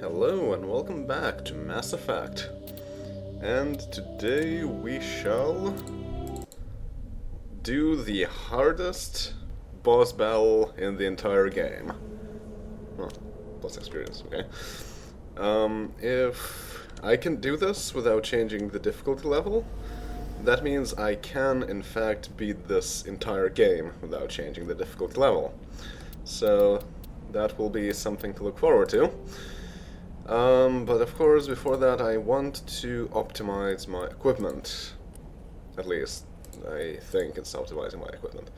Hello and welcome back to Mass Effect. And today we shall do the hardest boss battle in the entire game. Well, plus experience, okay. If I can do this without changing the difficulty level, that means I can in fact beat this entire game without changing the difficulty level. So that will be something to look forward to. But of course, before that, I want to optimize my equipment. At least, I think it's optimizing my equipment.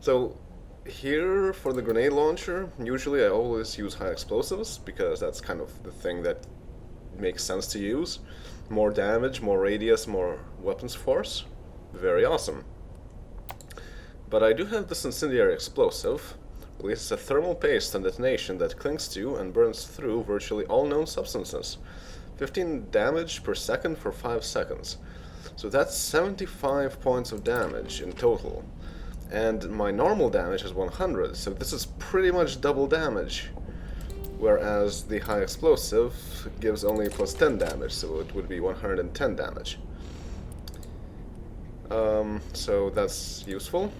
So, here, for the grenade launcher, usually I always use high explosives, because that's kind of the thing that makes sense to use. More damage, more radius, more weapons force. Very awesome. But I do have this incendiary explosive. Releases a thermal paste and detonation that clings to and burns through virtually all known substances. 15 damage per second for 5 seconds. So that's 75 points of damage in total. And my normal damage is 100, so this is pretty much double damage. Whereas the high explosive gives only plus 10 damage, so it would be 110 damage. So that's useful.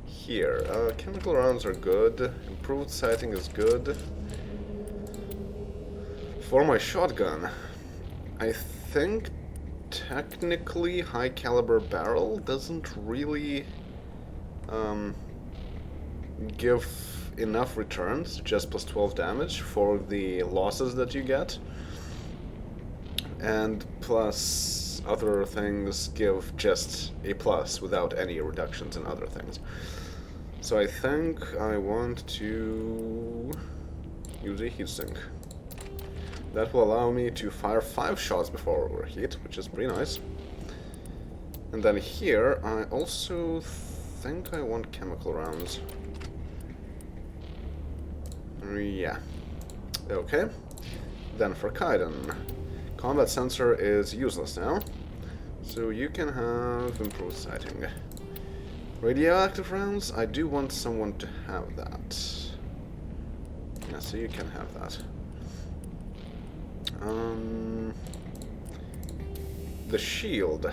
Here, chemical rounds are good, improved sighting is good. For my shotgun, I think technically high caliber barrel doesn't really give enough returns, just plus 12 damage for the losses that you get. And plus other things give just a plus without any reductions in other things. So I think I want to use a heatsink. That will allow me to fire 5 shots before overheat, which is pretty nice. And then here, I also think I want chemical rounds. Yeah. Okay. Then for Kaiden. Combat sensor is useless now, so you can have improved sighting. Radioactive rounds, I do want someone to have that. Yeah, so you can have that. The shield.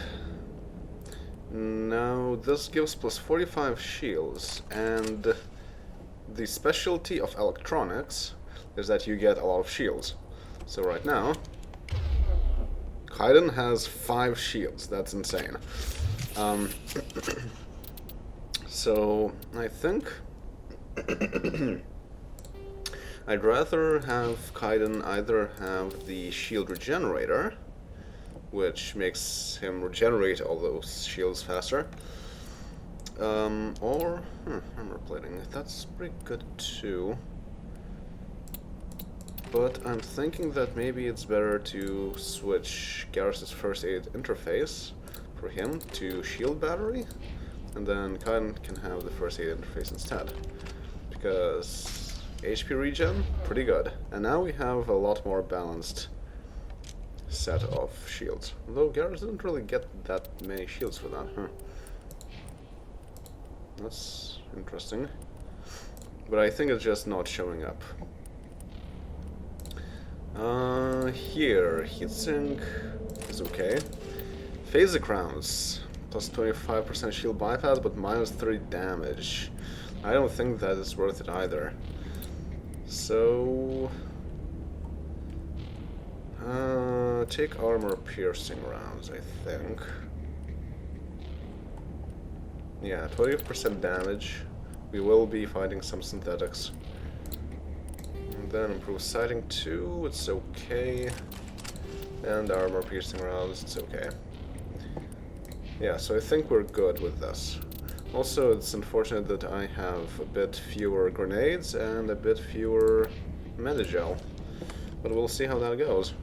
Now, this gives plus 45 shields, and the specialty of electronics is that you get a lot of shields. So right now, Kaiden has 5 shields. That's insane. So, I think I'd rather have Kaiden either have the shield regenerator, which makes him regenerate all those shields faster, or armor plating. That's pretty good too. But I'm thinking that maybe it's better to switch Garrus's first aid interface for him to shield battery, and then Kaiden can have the first aid interface instead. Because HP regen, pretty good. And now we have a lot more balanced set of shields. Although Garrus didn't really get that many shields for that, huh? That's interesting. But I think it's just not showing up. Here, heatsink is okay. Phasic rounds, plus 25% shield bypass, but minus 30 damage. I don't think that is worth it either. So, take armor piercing rounds, I think. Yeah, 20% damage. We will be fighting some synthetics. Then improved sighting too, it's okay. And armor piercing rounds, it's okay. Yeah, so I think we're good with this. Also, it's unfortunate that I have a bit fewer grenades and a bit fewer Medigel. But we'll see how that goes.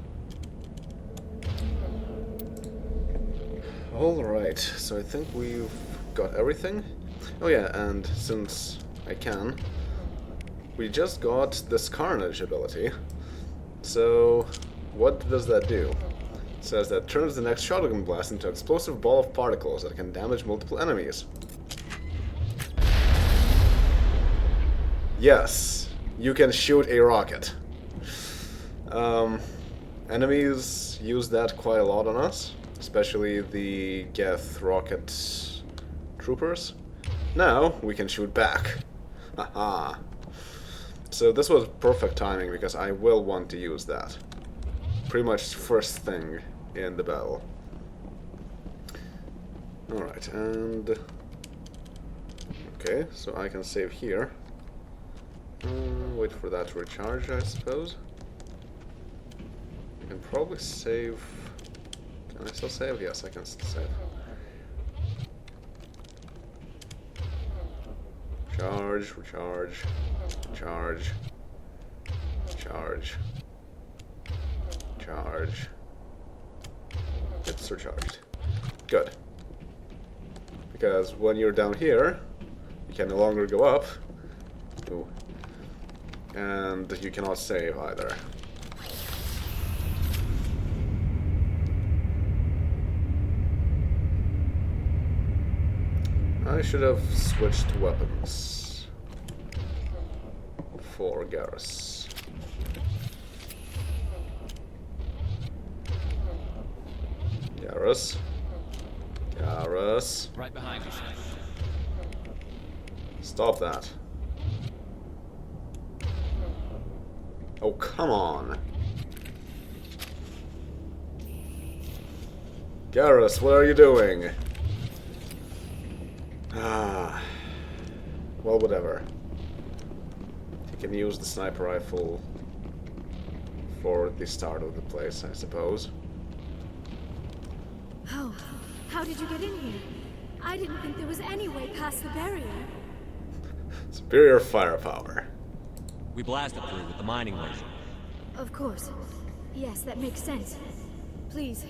Alright, so I think we've got everything. Oh yeah, and since I can, we just got this Carnage ability. So, what does that do? It says that turns the next shotgun blast into an explosive ball of particles that can damage multiple enemies. Yes, you can shoot a rocket. Enemies use that quite a lot on us, especially the Geth rocket troopers. Now we can shoot back. Haha. So this was perfect timing because I will want to use that. Pretty much first thing in the battle. Alright, and... okay, so I can save here. Wait for that to recharge, I suppose. I can probably save... can I still save? Yes, I can still save. Charge, recharge, charge, charge, charge. It's recharged. Good. Because when you're down here, you can no longer go up. Ooh. And you cannot save either. I should have switched weapons for Garrus. Garrus. Garrus. Right behind you, Shepard. Stop that. Oh, come on. Garrus, what are you doing? Ah. Well, whatever. You can use the sniper rifle for the start of the place, I suppose. Oh, how did you get in here? I didn't think there was any way past the barrier. Superior firepower. We blasted through with the mining laser. Of course. Yes, that makes sense. Please,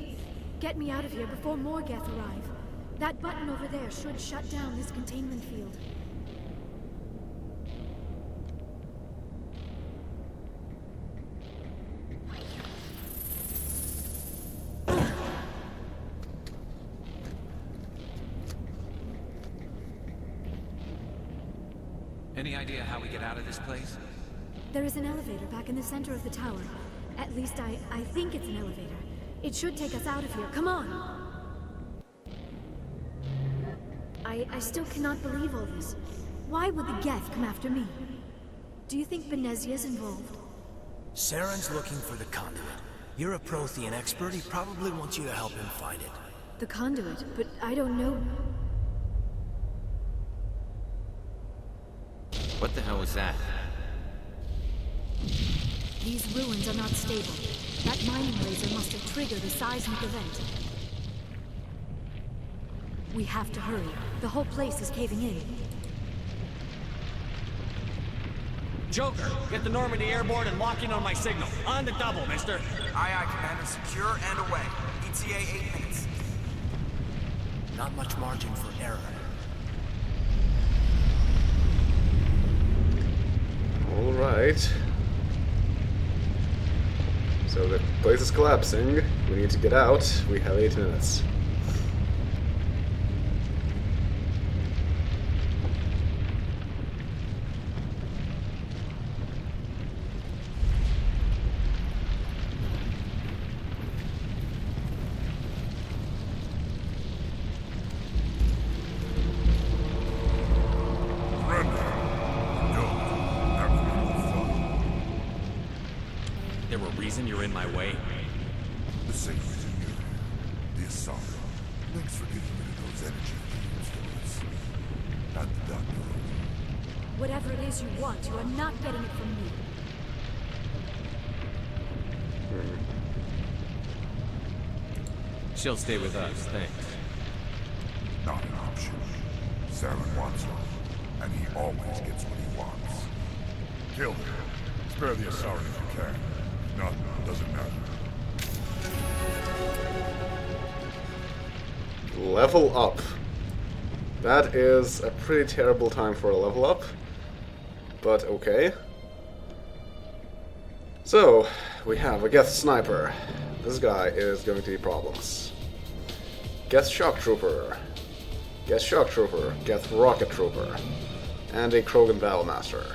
get me out of here before more Geth arrive. That button over there should shut down this containment field. Any idea how we get out of this place? There is an elevator back in the center of the tower. At least I think it's an elevator. It should take us out of here. Come on! I still cannot believe all this. Why would the Geth come after me? Do you think Benezia's involved? Saren's looking for the conduit. You're a Prothean expert, he probably wants you to help him find it. The conduit, but I don't know. What the hell was that? These ruins are not stable. That mining laser must have triggered a seismic event. We have to hurry. The whole place is caving in. Joker, get the Normandy airborne and lock in on my signal. On the double, mister. Aye, aye, Commander. Secure and away. ETA 8 minutes. Not much margin for error. Alright. So the place is collapsing. We need to get out. We have 8 minutes. There were reason you're in my way? The sacred immunity, the assault. Thanks for getting rid of those energy fields for us. And the doctor. Whatever it is you want, you are not getting it from me. She'll stay with us, thanks. Not an option. Saren wants her, and he always gets what he wants. Kill her. Spare the Asari if you can. If not, doesn't matter. Level up. That is a pretty terrible time for a level up, but okay. So, we have a Geth Sniper. This guy is going to be problems. Geth Shock Trooper. Geth Shock Trooper. Geth Rocket Trooper. And a Krogan Battlemaster.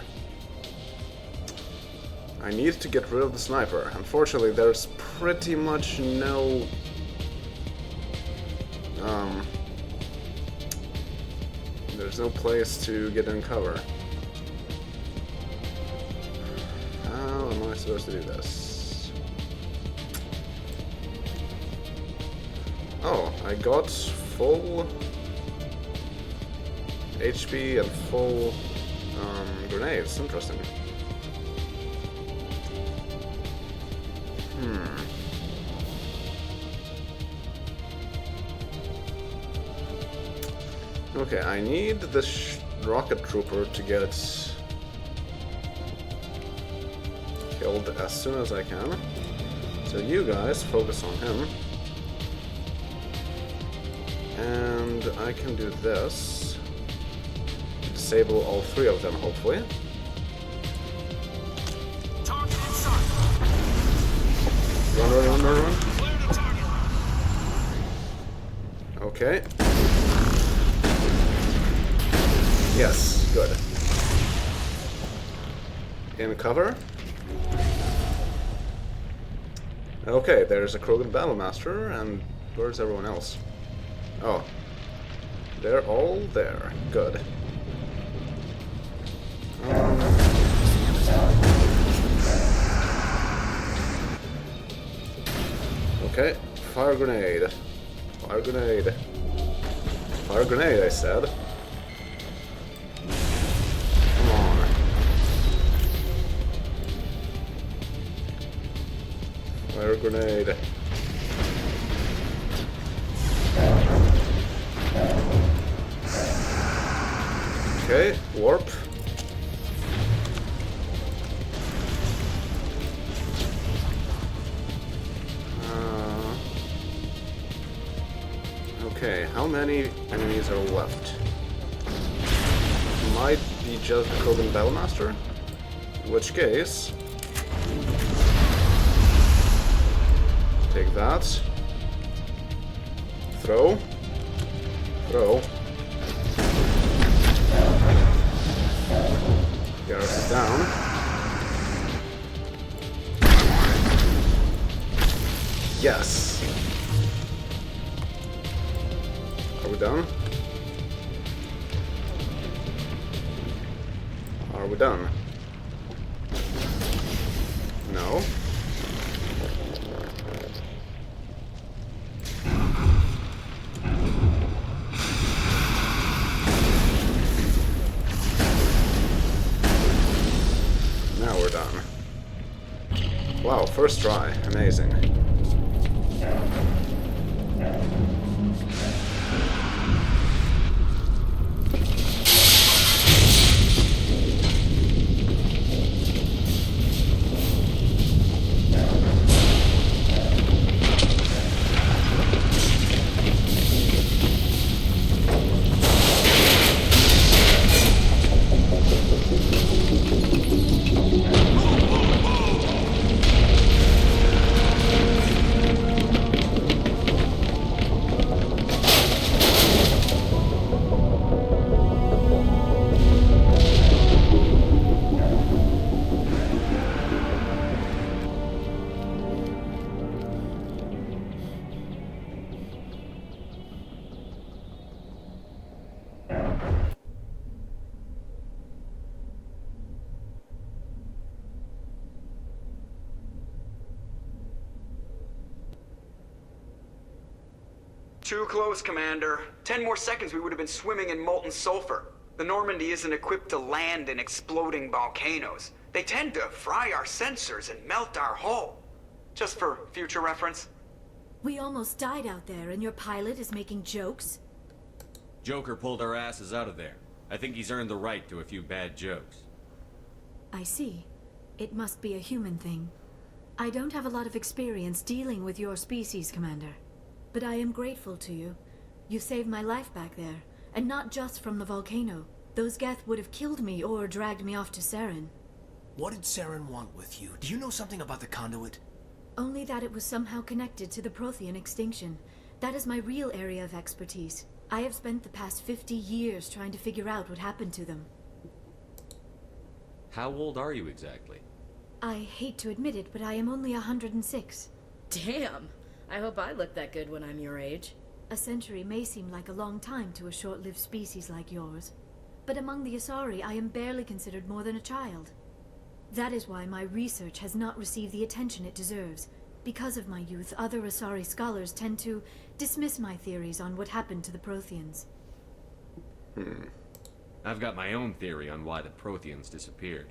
I need to get rid of the sniper. Unfortunately, there's pretty much no... there's no place to get in cover. How am I supposed to do this? Oh, I got full HP and full grenades. Interesting. Okay, I need this rocket trooper to get killed as soon as I can. So you guys focus on him. And I can do this. Disable all three of them, hopefully. Run. Okay. Yes, good. In cover. Okay, there's a Krogan Battlemaster, and where's everyone else? Oh. They're all there. Good. Okay, fire grenade. Fire grenade. Fire grenade, I said. Come on. Fire grenade. Okay, warp. Okay, how many enemies are left? Might be just the Krogan Battlemaster? In which case... take that. Throw. Throw. Garrus is down. Yes! Are we done? Are we done? No. Now we're done. Wow, first try. Amazing. Too close, Commander. 10 more seconds we would have been swimming in molten sulfur. The Normandy isn't equipped to land in exploding volcanoes. They tend to fry our sensors and melt our hull. Just for future reference. We almost died out there, and your pilot is making jokes? Joker pulled our asses out of there. I think he's earned the right to a few bad jokes. I see. It must be a human thing. I don't have a lot of experience dealing with your species, Commander. But I am grateful to you. You saved my life back there, and not just from the volcano. Those Geth would have killed me or dragged me off to Saren. What did Saren want with you? Do you know something about the conduit? Only that it was somehow connected to the Prothean extinction. That is my real area of expertise. I have spent the past 50 years trying to figure out what happened to them. How old are you exactly? I hate to admit it, but I am only 106. Damn! I hope I look that good when I'm your age. A century may seem like a long time to a short-lived species like yours, but among the Asari I am barely considered more than a child. That is why my research has not received the attention it deserves. Because of my youth, other Asari scholars tend to dismiss my theories on what happened to the Protheans. I've got my own theory on why the Protheans disappeared.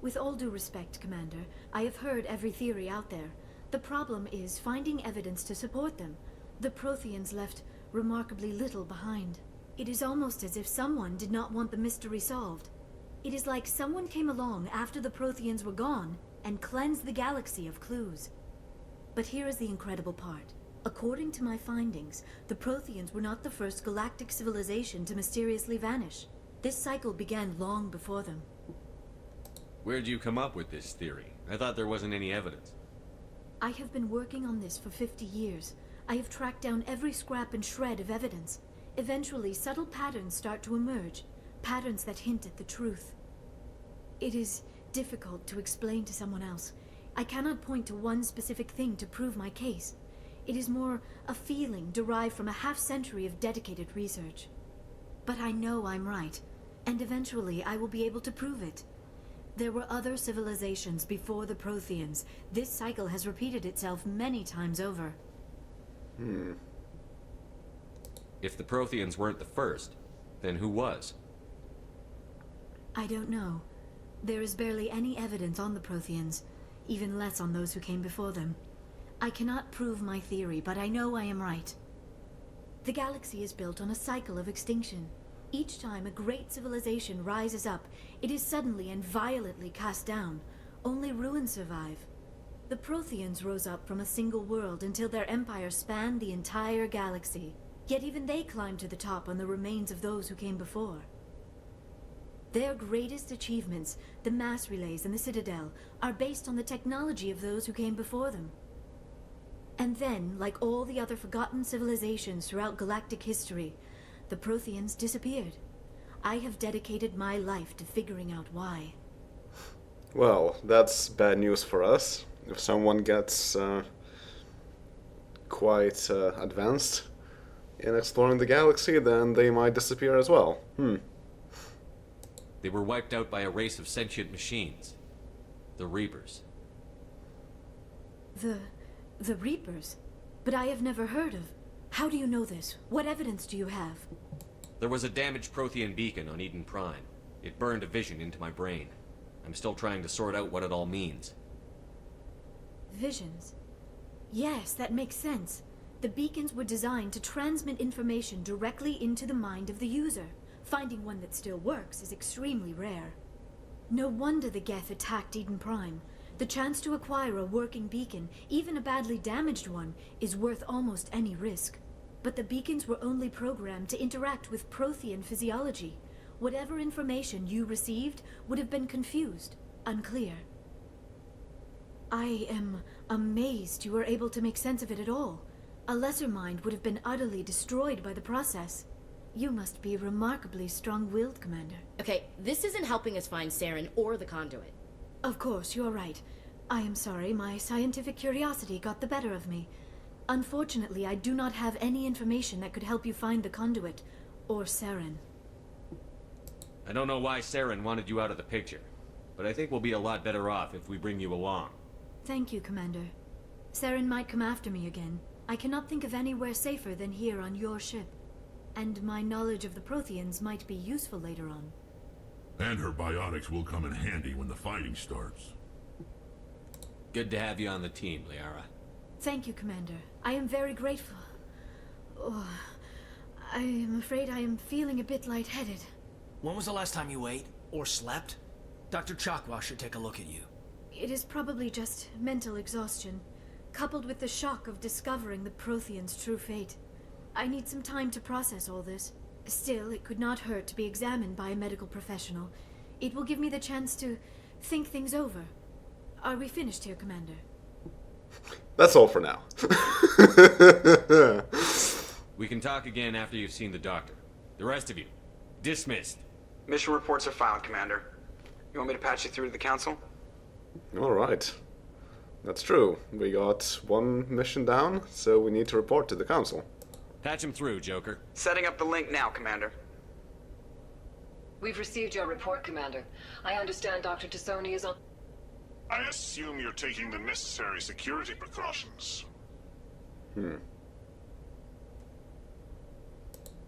With all due respect, Commander, I have heard every theory out there. The problem is finding evidence to support them. The Protheans left remarkably little behind. It is almost as if someone did not want the mystery solved. It is like someone came along after the Protheans were gone and cleansed the galaxy of clues. But here is the incredible part. According to my findings, the Protheans were not the first galactic civilization to mysteriously vanish. This cycle began long before them. Where'd you come up with this theory? I thought there wasn't any evidence. I have been working on this for 50 years. I have tracked down every scrap and shred of evidence. Eventually, subtle patterns start to emerge, patterns that hint at the truth. It is difficult to explain to someone else. I cannot point to one specific thing to prove my case. It is more a feeling derived from a half-century of dedicated research. But I know I'm right, and eventually I will be able to prove it. There were other civilizations before the Protheans. This cycle has repeated itself many times over. If the Protheans weren't the first, then who was? I don't know. There is barely any evidence on the Protheans, even less on those who came before them. I cannot prove my theory, but I know I am right. The galaxy is built on a cycle of extinction. Each time a great civilization rises up, it is suddenly and violently cast down. Only ruins survive. The Protheans rose up from a single world until their empire spanned the entire galaxy. Yet even they climbed to the top on the remains of those who came before. Their greatest achievements, the mass relays and the Citadel, are based on the technology of those who came before them. And then, like all the other forgotten civilizations throughout galactic history, the Protheans disappeared. I have dedicated my life to figuring out why. Well, that's bad news for us. If someone gets quite advanced in exploring the galaxy, then they might disappear as well. They were wiped out by a race of sentient machines. The Reapers. The Reapers? But I have never heard of. How do you know this? What evidence do you have? There was a damaged Prothean beacon on Eden Prime. It burned a vision into my brain. I'm still trying to sort out what it all means. Visions? Yes, that makes sense. The beacons were designed to transmit information directly into the mind of the user. Finding one that still works is extremely rare. No wonder the Geth attacked Eden Prime. The chance to acquire a working beacon, even a badly damaged one, is worth almost any risk. But the beacons were only programmed to interact with Prothean physiology. Whatever information you received would have been confused, unclear. I am amazed you were able to make sense of it at all. A lesser mind would have been utterly destroyed by the process. You must be remarkably strong-willed, Commander. Okay, this isn't helping us find Saren or the conduit. Of course, you're right. I am sorry, my scientific curiosity got the better of me. Unfortunately, I do not have any information that could help you find the conduit, or Saren. I don't know why Saren wanted you out of the picture, but I think we'll be a lot better off if we bring you along. Thank you, Commander. Saren might come after me again. I cannot think of anywhere safer than here on your ship. And my knowledge of the Protheans might be useful later on. And her biotics will come in handy when the fighting starts. Good to have you on the team, Liara. Thank you, Commander. I am very grateful. Oh, I am afraid I am feeling a bit lightheaded. When was the last time you ate? Or slept? Dr. Chakwa should take a look at you. It is probably just mental exhaustion, coupled with the shock of discovering the Protheans' true fate. I need some time to process all this. Still, it could not hurt to be examined by a medical professional. It will give me the chance to think things over. Are we finished here, Commander? That's all for now. We can talk again after you've seen the doctor. The rest of you, dismissed. Mission reports are filed, Commander. You want me to patch you through to the Council? Alright. That's true. We got one mission down, so we need to report to the Council. Patch him through, Joker. Setting up the link now, Commander. We've received your report, Commander. I understand Dr. Tassoni is on... I assume you're taking the necessary security precautions.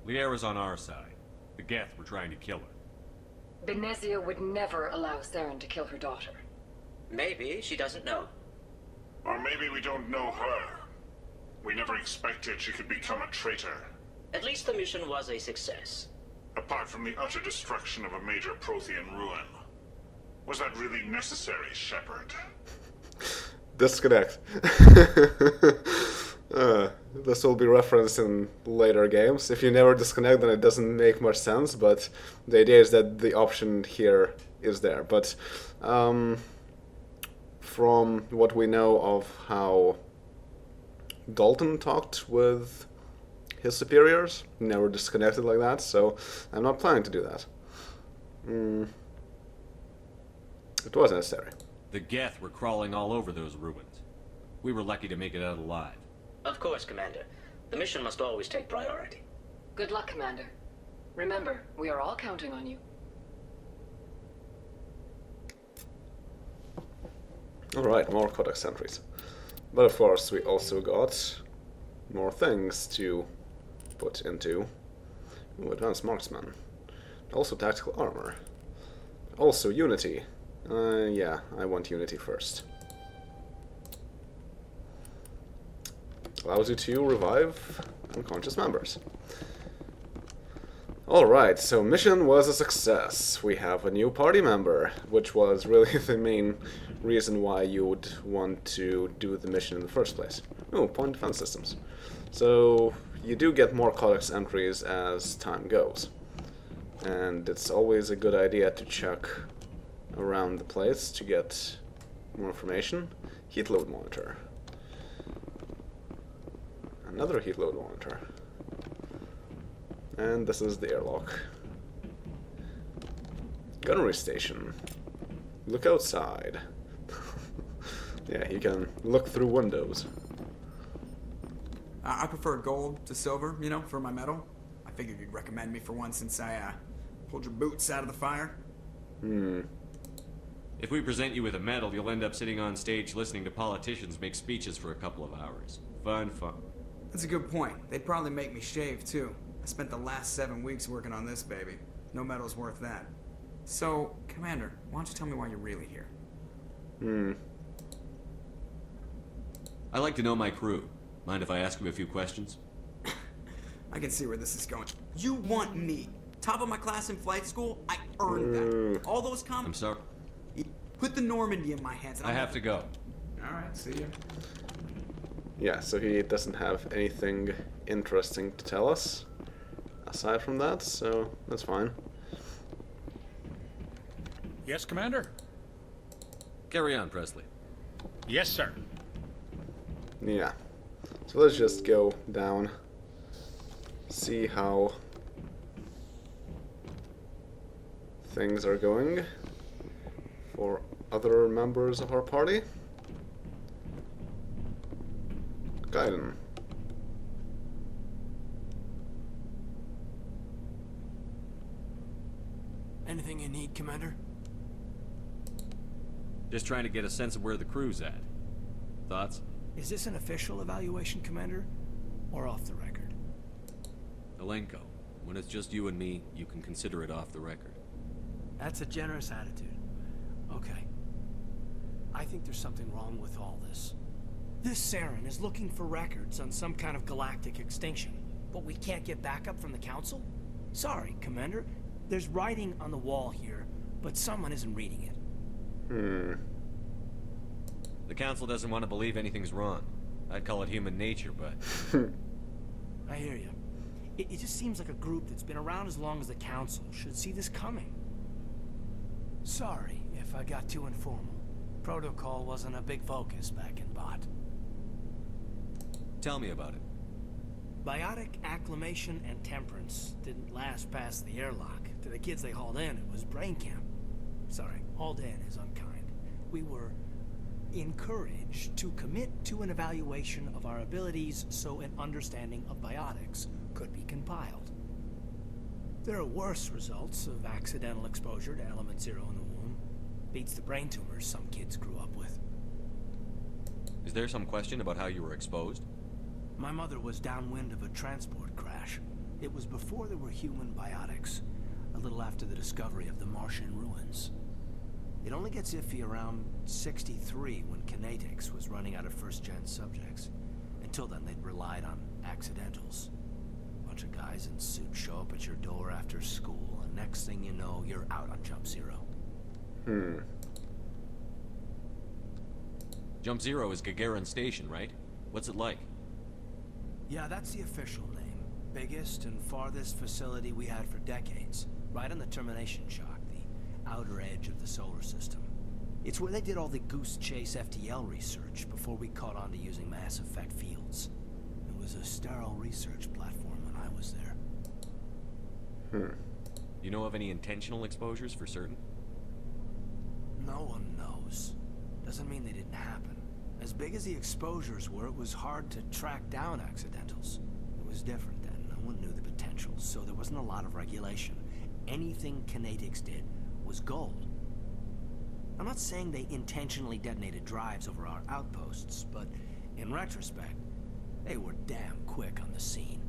Liara's on our side. The Geth were trying to kill her. Benezia would never allow Saren to kill her daughter. Maybe she doesn't know. Or maybe we don't know her. We never expected she could become a traitor. At least the mission was a success. Apart from the utter destruction of a major Prothean ruin. Was that really necessary, Shepard? Disconnect. This will be referenced in later games. If you never disconnect, then it doesn't make much sense, but the idea is that the option here is there. But from what we know of how Dalton talked with his superiors, never disconnected like that, so I'm not planning to do that. It was necessary. The Geth were crawling all over those ruins. We were lucky to make it out alive. Of course, Commander. The mission must always take priority. Good luck, Commander. Remember, we are all counting on you. Alright, more Codex entries. But of course, we also got more things to put into. Ooh, Advanced Marksman. Also Tactical Armor. Also Unity. Yeah, I want Unity first. Allows you to revive unconscious members. Alright, so mission was a success. We have a new party member, which was really the main reason why you would want to do the mission in the first place. Oh, point defense systems. So you do get more Codex entries as time goes. And it's always a good idea to check around the place to get more information. Heat load monitor. Another heat load monitor. And this is the airlock. Gunnery station. Look outside. Yeah, you can look through windows. I prefer gold to silver, you know, for my medal. I figured you'd recommend me for one since I pulled your boots out of the fire. If we present you with a medal, you'll end up sitting on stage listening to politicians make speeches for a couple of hours. Fun. That's a good point. They'd probably make me shave, too. I spent the last 7 weeks working on this baby. No medal's worth that. So, Commander, why don't you tell me why you're really here? I like to know my crew. Mind if I ask you a few questions? I can see where this is going. You want me? Top of my class in flight school? I earned that. All those comments. I'm sorry. Put the Normandy in my hands. And I have to go. Alright, see ya. Yeah, so he doesn't have anything interesting to tell us aside from that, so that's fine. Yes, Commander? Carry on, Presley. Yes, sir. Yeah. So let's just go down, see how things are going for other members of our party. Gaiden. Anything you need, Commander? Just trying to get a sense of where the crew's at. Thoughts? Is this an official evaluation, Commander? Or off the record? Alenko, when it's just you and me, you can consider it off the record. That's a generous attitude. Okay. I think there's something wrong with all this. This Saren is looking for records on some kind of galactic extinction, but we can't get backup from the Council? Sorry, Commander. There's writing on the wall here, but someone isn't reading it. The Council doesn't want to believe anything's wrong. I'd call it human nature, but... I hear you. It just seems like a group that's been around as long as the Council should see this coming. Sorry if I got too informal. Protocol wasn't a big focus back in Bot. Tell me about it. Biotic acclimation and temperance didn't last past the airlock. To the kids they hauled in, it was brain camp. Sorry, hauled in is unkind. We were encouraged to commit to an evaluation of our abilities so an understanding of biotics could be compiled. There are worse results of accidental exposure to Element Zero in the womb. Beats the brain tumors some kids grew up with. Is there some question about how you were exposed? My mother was downwind of a transport crash. It was before there were human biotics, a little after the discovery of the Martian ruins. It only gets iffy around 63 when Kinetics was running out of first-gen subjects. Until then, they'd relied on accidentals. Bunch of guys in suits show up at your door after school, and next thing you know, you're out on Jump Zero. Jump Zero is Gagarin Station, right? What's it like? Yeah, that's the official name. Biggest and farthest facility we had for decades. Right on the termination shock, the outer edge of the solar system. It's where they did all the Goose Chase FTL research before we caught on to using mass effect fields. It was a sterile research platform when I was there. You know of any intentional exposures for certain? No one knows. Doesn't mean they didn't happen. As big as the exposures were, it was hard to track down accidentals. It was different then. No one knew the potential, so there wasn't a lot of regulation. Anything Kinetics did was gold. I'm not saying they intentionally detonated drives over our outposts, but in retrospect, they were damn quick on the scene.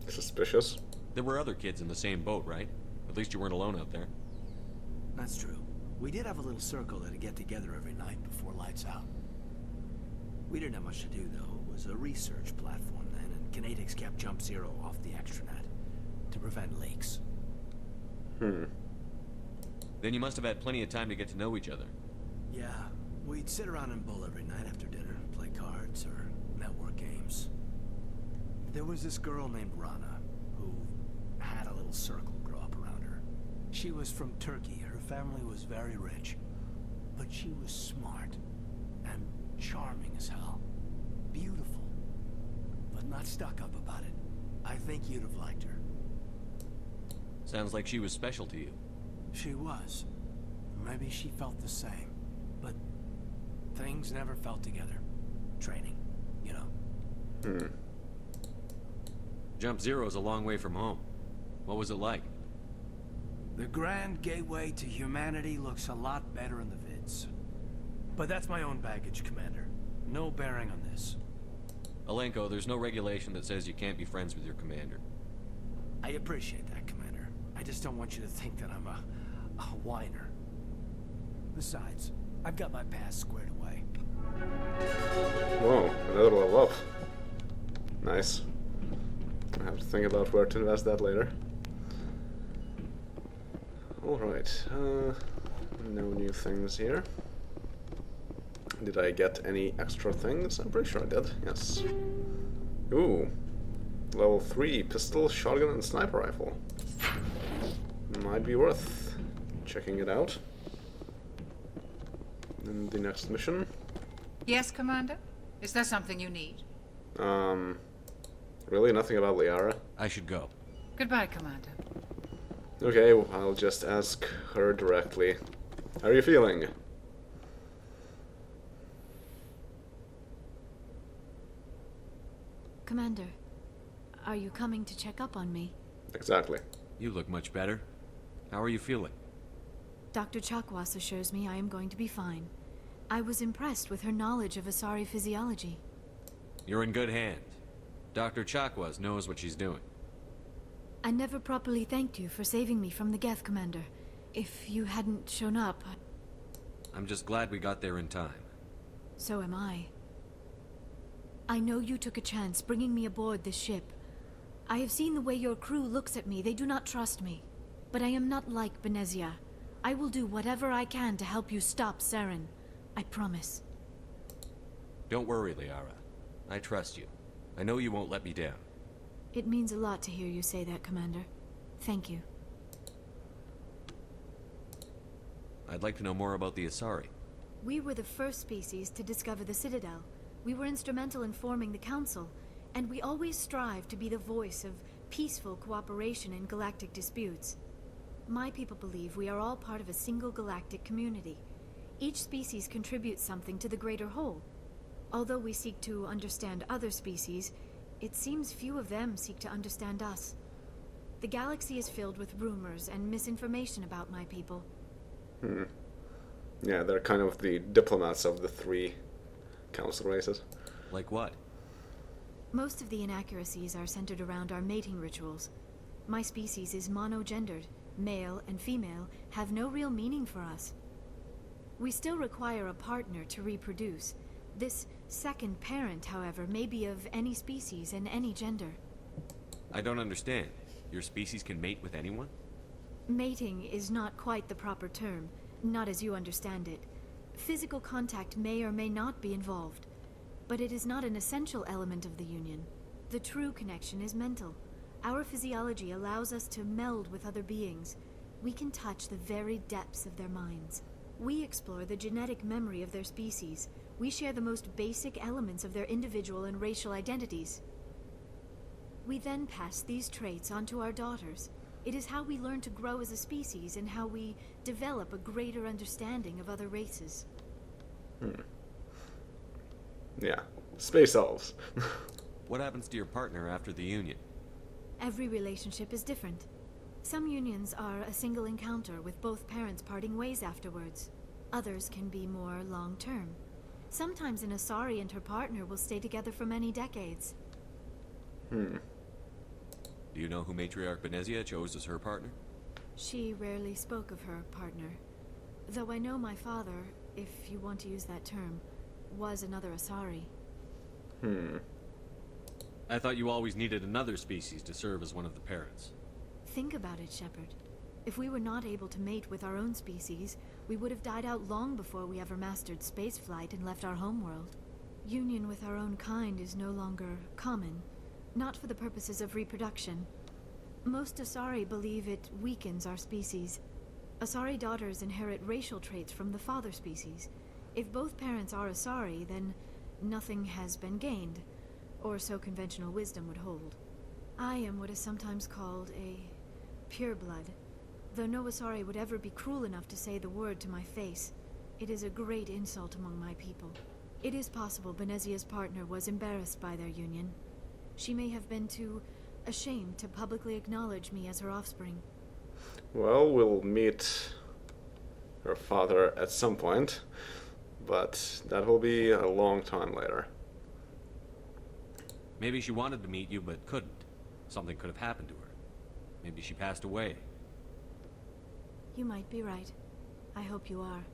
Suspicious. There were other kids in the same boat, right? At least you weren't alone out there. That's true. We did have a little circle that'd get together every night before lights out. We didn't have much to do, though. It was a research platform then, and Kinetics kept Jump Zero off the extranet to prevent leaks. Then you must have had plenty of time to get to know each other. Yeah, we'd sit around and bull every night after dinner, play cards or network games. There was this girl named Rana, who had a little circle grow up around her. She was from Turkey. Her family was very rich, but she was smart and charming as hell. Beautiful, but not stuck up about it. I think you'd have liked her. Sounds like she was special to you. She was. Maybe she felt the same, but things never felt together. Training, you know. Jump Zero's a long way from home. What was it like? The grand gateway to humanity looks a lot better in the vids. But that's my own baggage, Commander. No bearing on this. Alenko, there's no regulation that says you can't be friends with your commander. I appreciate that, Commander. I just don't want you to think that I'm a whiner. Besides, I've got my past squared away. Whoa, another level up. Nice. I have to think about where to invest that later. Alright, no new things here. Did I get any extra things? I'm pretty sure I did, yes. Ooh, level 3 pistol, shotgun, and sniper rifle. Might be worth checking it out. In the next mission. Yes, Commander? Is there something you need? Really nothing about Liara? I should go. Goodbye, Commander. Okay, I'll just ask her directly. How are you feeling? Commander, are you coming to check up on me? Exactly. You look much better. How are you feeling? Dr. Chakwas assures me I am going to be fine. I was impressed with her knowledge of Asari physiology. You're in good hands. Dr. Chakwas knows what she's doing. I never properly thanked you for saving me from the Geth, Commander. If you hadn't shown up, I'm just glad we got there in time. So am I. I know you took a chance bringing me aboard this ship. I have seen the way your crew looks at me. They do not trust me. But I am not like Benezia. I will do whatever I can to help you stop Saren. I promise. Don't worry, Liara. I trust you. I know you won't let me down. It means a lot to hear you say that, Commander. Thank you. I'd like to know more about the Asari. We were the first species to discover the Citadel. We were instrumental in forming the Council, and we always strive to be the voice of peaceful cooperation in galactic disputes. My people believe we are all part of a single galactic community. Each species contributes something to the greater whole. Although we seek to understand other species, it seems few of them seek to understand us. The galaxy is filled with rumors and misinformation about my people. Yeah, they're kind of the diplomats of the 3 council races. Like what? Most of the inaccuracies are centered around our mating rituals. My species is monogendered. Male and female have no real meaning for us. We still require a partner to reproduce. This second parent, however, may be of any species and any gender. I don't understand. Your species can mate with anyone? Mating is not quite the proper term, not as you understand it. Physical contact may or may not be involved, but it is not an essential element of the union. The true connection is mental. Our physiology allows us to meld with other beings. We can touch the very depths of their minds. We explore the genetic memory of their species. We share the most basic elements of their individual and racial identities. We then pass these traits on to our daughters. It is how we learn to grow as a species and how we develop a greater understanding of other races. Yeah, space elves. What happens to your partner after the union? Every relationship is different. Some unions are a single encounter with both parents parting ways afterwards. Others can be more long-term. Sometimes an Asari and her partner will stay together for many decades. Do you know who Matriarch Benezia chose as her partner? She rarely spoke of her partner. Though I know my father, if you want to use that term, was another Asari. I thought you always needed another species to serve as one of the parents. Think about it, Shepard. If we were not able to mate with our own species, we would have died out long before we ever mastered spaceflight and left our homeworld. Union with our own kind is no longer common, not for the purposes of reproduction. Most Asari believe it weakens our species. Asari daughters inherit racial traits from the father species. If both parents are Asari, then nothing has been gained, or so conventional wisdom would hold. I am what is sometimes called a pureblood, though no Asari would ever be cruel enough to say the word to my face. It is a great insult among my people. It is possible Benezia's partner was embarrassed by their union. She may have been too ashamed to publicly acknowledge me as her offspring. Well, we'll meet her father at some point, but that will be a long time later. Maybe she wanted to meet you but couldn't. Something could have happened to her. Maybe she passed away. You might be right. I hope you are.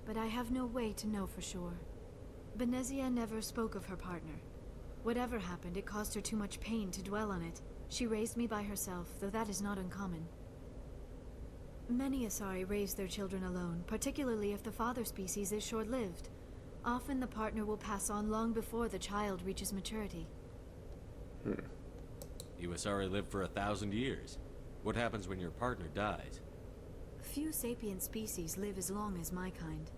But I have no way to know for sure. Benezia never spoke of her partner. Whatever happened, it caused her too much pain to dwell on it. She raised me by herself, though that is not uncommon. Many Asari raise their children alone, particularly if the father species is short-lived. Often the partner will pass on long before the child reaches maturity. You Asari live for 1,000 years. What happens when your partner dies? Few sapient species live as long as my kind.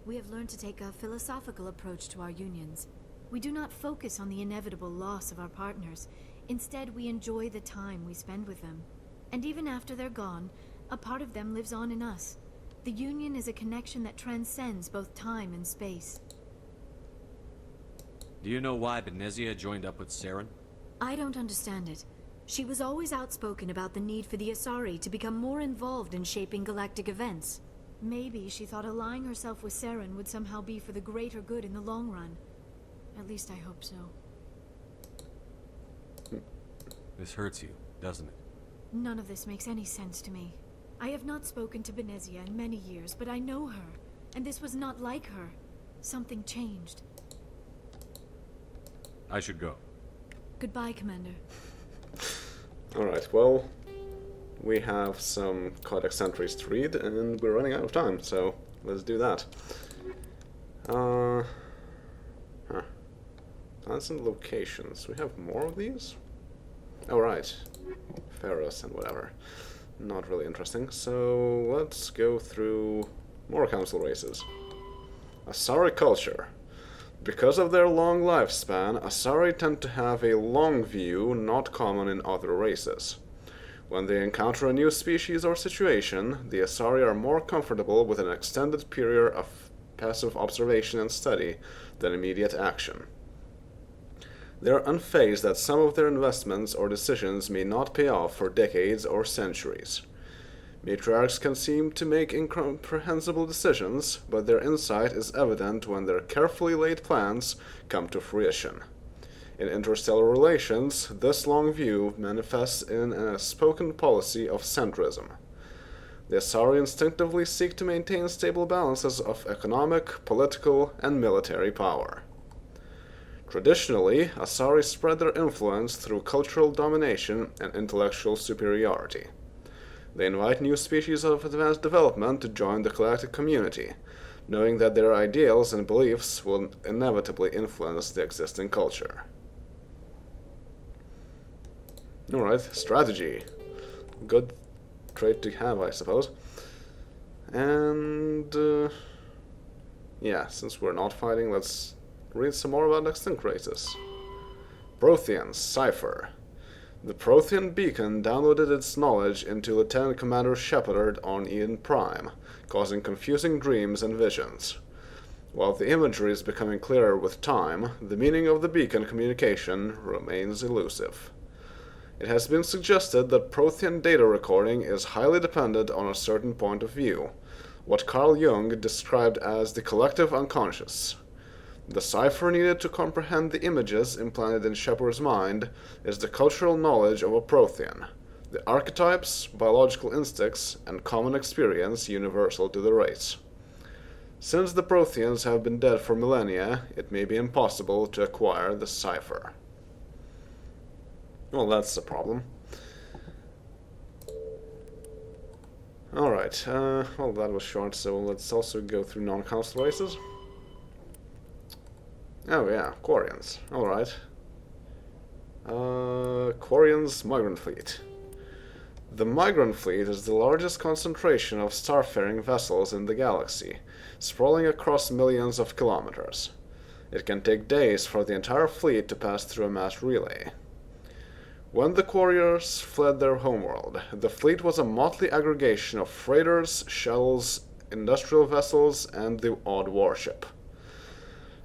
We have learned to take a philosophical approach to our unions. We do not focus on the inevitable loss of our partners. Instead, we enjoy the time we spend with them. And even after they're gone, a part of them lives on in us. The union is a connection that transcends both time and space. Do you know why Benezia joined up with Saren? I don't understand it. She was always outspoken about the need for the Asari to become more involved in shaping galactic events. Maybe she thought allying herself with Saren would somehow be for the greater good in the long run. At least I hope so. This hurts you, doesn't it? None of this makes any sense to me. I have not spoken to Benezia in many years, but I know her, and this was not like her. Something changed. I should go. Goodbye, Commander. Alright, well, we have some Codex entries to read, and we're running out of time, so let's do that. Plans and locations. We have more of these? Oh, right. Pharaohs and whatever. Not really interesting. So let's go through more council races. Asari culture. Because of their long lifespan, Asari tend to have a long view not common in other races. When they encounter a new species or situation, the Asari are more comfortable with an extended period of passive observation and study than immediate action. They are unfazed that some of their investments or decisions may not pay off for decades or centuries. Matriarchs can seem to make incomprehensible decisions, but their insight is evident when their carefully laid plans come to fruition. In interstellar relations, this long view manifests in a spoken policy of centrism. The Asari instinctively seek to maintain stable balances of economic, political, and military power. Traditionally, Asari spread their influence through cultural domination and intellectual superiority. They invite new species of advanced development to join the galactic community, knowing that their ideals and beliefs will inevitably influence the existing culture. Alright, strategy. Good trait to have, I suppose. And yeah, since we're not fighting, let's read some more about extinct races. Protheans, Cipher. The Prothean beacon downloaded its knowledge into Lieutenant Commander Shepard on Eden Prime, causing confusing dreams and visions. While the imagery is becoming clearer with time, the meaning of the beacon communication remains elusive. It has been suggested that Prothean data recording is highly dependent on a certain point of view, what Carl Jung described as the collective unconscious. The cipher needed to comprehend the images implanted in Shepard's mind is the cultural knowledge of a Prothean, the archetypes, biological instincts, and common experience universal to the race. Since the Protheans have been dead for millennia, it may be impossible to acquire the cipher. Well, that's a problem. Alright, well that was short, so let's also go through non-council races. Oh yeah, Quarians. Alright. Quarians Migrant Fleet. The Migrant Fleet is the largest concentration of starfaring vessels in the galaxy, sprawling across millions of kilometers. It can take days for the entire fleet to pass through a mass relay. When the Quarians fled their homeworld, the fleet was a motley aggregation of freighters, shuttles, industrial vessels, and the odd warship.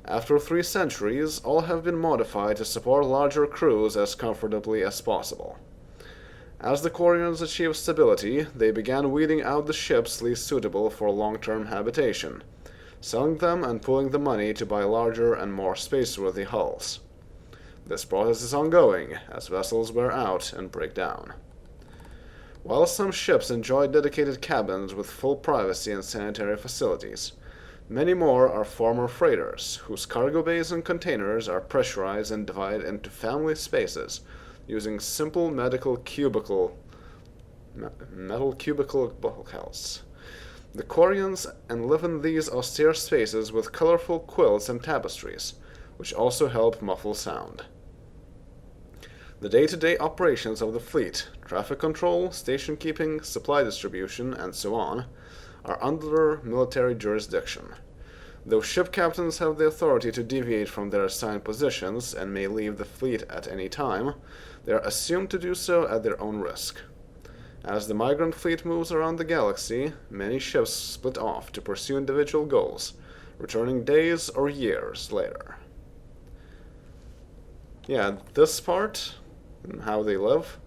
After 3 centuries, all have been modified to support larger crews as comfortably as possible. As the Quarians achieved stability, they began weeding out the ships least suitable for long-term habitation, selling them and pooling the money to buy larger and more space-worthy hulls. This process is ongoing, as vessels wear out and break down. While some ships enjoy dedicated cabins with full privacy and sanitary facilities, many more are former freighters, whose cargo bays and containers are pressurized and divided into family spaces, using simple metal cubicle bulkheads. The Quarians live in these austere spaces with colorful quilts and tapestries, which also help muffle sound. The day-to-day operations of the fleet, traffic control, station keeping, supply distribution, and so on, are under military jurisdiction. Though ship captains have the authority to deviate from their assigned positions and may leave the fleet at any time, they are assumed to do so at their own risk. As the migrant fleet moves around the galaxy, many ships split off to pursue individual goals, returning days or years later. Yeah, this part, how they live,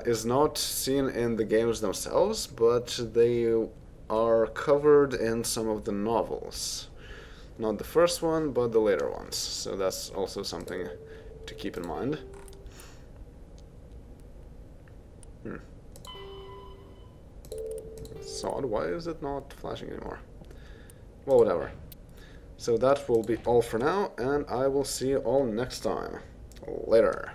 is not seen in the games themselves, but they are covered in some of the novels. Not the first one, but the later ones, so that's also something to keep in mind. It's odd, why is it not flashing anymore? Well, whatever. So that will be all for now, and I will see you all next time. Later.